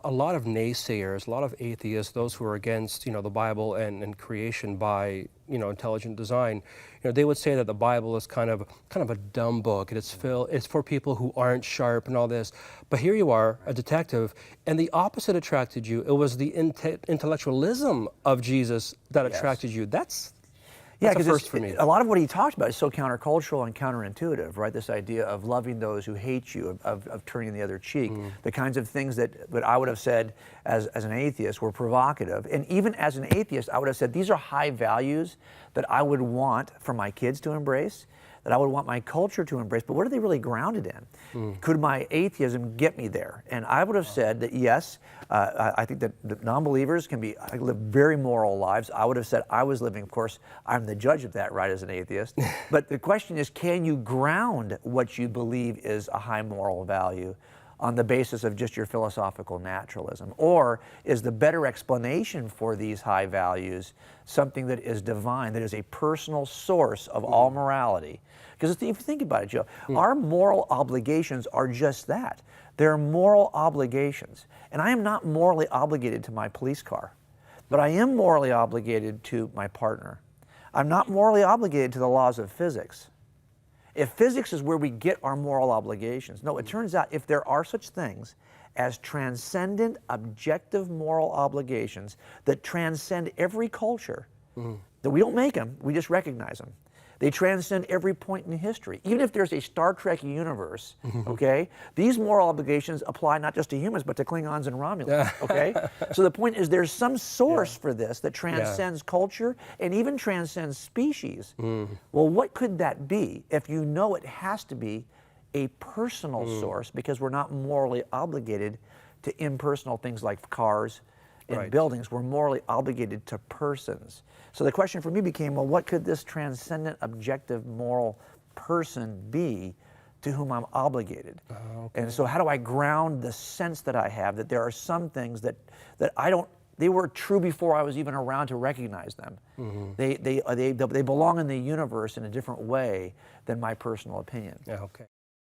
a lot of naysayers, a lot of atheists, those who are against, the Bible and creation by, intelligent design, they would say that the Bible is kind of a dumb book, and it's for people who aren't sharp and all this. But here you are, a detective, and the opposite attracted you. It was the intellectualism of Jesus that Yes. attracted you. That's Yeah, a because first for me. a lot of what he talked about is so countercultural and counterintuitive, right? This idea of loving those who hate you, of turning the other cheek, the kinds of things that I would have said as an atheist were provocative. And even as an atheist, I would have said these are high values that I would want for my kids to embrace, that I would want my culture to embrace, but what are they really grounded in? Could my atheism get me there? And I would have said that yes, I think that non-believers can live very moral lives. I would have said I was living, of course, I'm the judge of that, right, as an atheist. But the question is, can you ground what you believe is a high moral value on the basis of just your philosophical naturalism? Or is the better explanation for these high values something that is divine, that is a personal source of all morality? Because if you think about it, Joe, our moral obligations are just that. They're moral obligations. And I am not morally obligated to my police car, but I am morally obligated to my partner. I'm not morally obligated to the laws of physics. If physics is where we get our moral obligations, no, it turns out if there are such things as transcendent, objective moral obligations that transcend every culture, that we don't make them, we just recognize them. They transcend every point in history. Even if there's a Star Trek universe, okay, these moral obligations apply not just to humans, but to Klingons and Romulans, okay? So the point is there's some source for this that transcends culture and even transcends species. Well, what could that be if you know it has to be a personal source, because we're not morally obligated to impersonal things like cars and buildings. We're morally obligated to persons. So the question for me became, well, what could this transcendent, objective, moral person be to whom I'm obligated? And so how do I ground the sense that I have that there are some things that I don't, they were true before I was even around to recognize them. They belong in the universe in a different way than my personal opinion. Yeah, okay.